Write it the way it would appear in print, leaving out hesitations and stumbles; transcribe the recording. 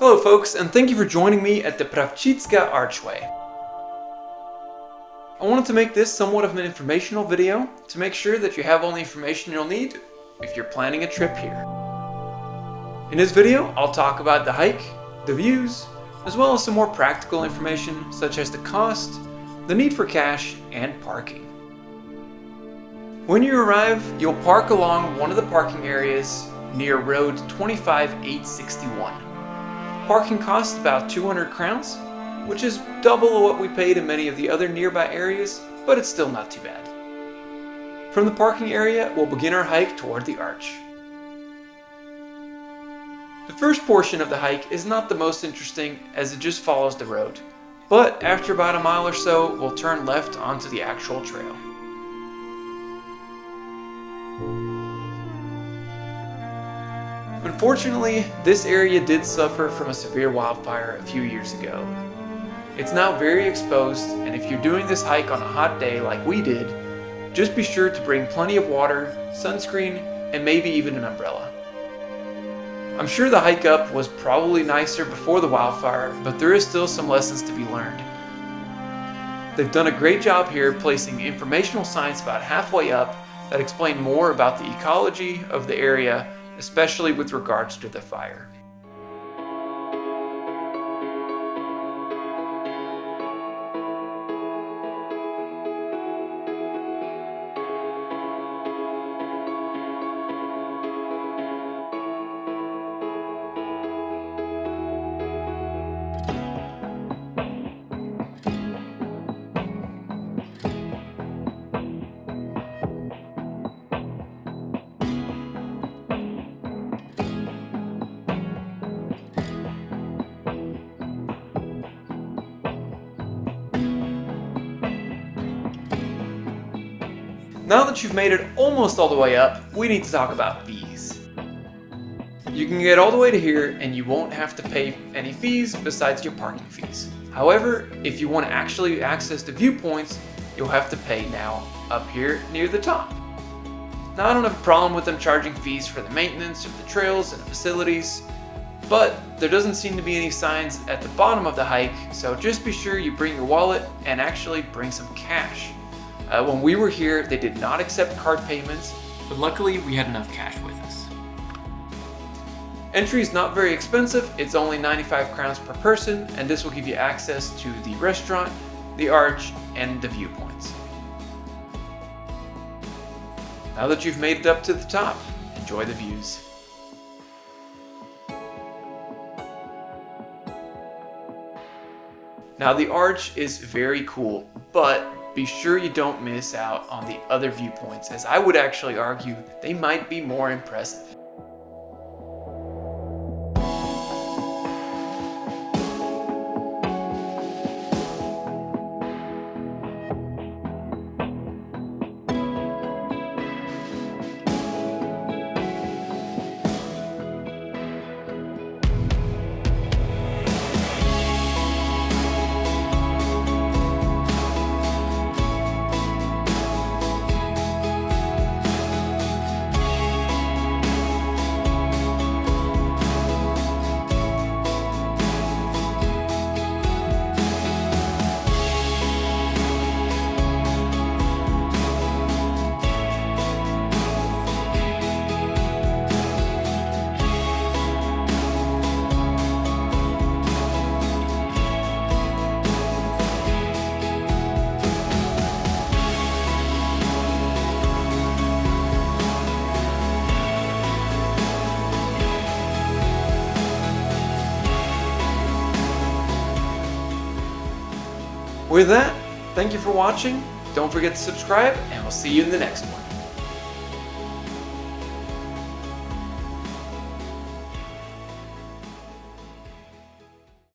Hello folks, and thank you for joining me at the Pravčická Archway. I wanted to make this somewhat of an informational video to make sure that you have all the information you'll need if you're planning a trip here. In this video, I'll talk about the hike, the views, as well as some more practical information such as the cost, the need for cash, and parking. When you arrive, you'll park along one of the parking areas near road 25861. Parking costs about 200 crowns, which is double what we paid in many of the other nearby areas, but it's still not too bad. From the parking area, we'll begin our hike toward the arch. The first portion of the hike is not the most interesting as it just follows the road, but after about a mile or so, we'll turn left onto the actual trail. Unfortunately, this area did suffer from a severe wildfire a few years ago. It's now very exposed, and if you're doing this hike on a hot day like we did, just be sure to bring plenty of water, sunscreen, and maybe even an umbrella. I'm sure the hike up was probably nicer before the wildfire, but there is still some lessons to be learned. They've done a great job here placing informational signs about halfway up that explain more about the ecology of the area, especially with regards to the fire. Now that you've made it almost all the way up, we need to talk about fees. You can get all the way to here and you won't have to pay any fees besides your parking fees. However, if you want to actually access the viewpoints, you'll have to pay now up here near the top. Now I don't have a problem with them charging fees for the maintenance of the trails and the facilities, but there doesn't seem to be any signs at the bottom of the hike, so just be sure you bring your wallet and actually bring some cash. When we were here, they did not accept card payments, but luckily we had enough cash with us. Entry is not very expensive, it's only 95 crowns per person, and this will give you access to the restaurant, the arch, and the viewpoints. Now that you've made it up to the top, enjoy the views. Now the arch is very cool, but be sure you don't miss out on the other viewpoints, as I would actually argue they might be more impressive. With that, thank you for watching, don't forget to subscribe, and we'll see you in the next one.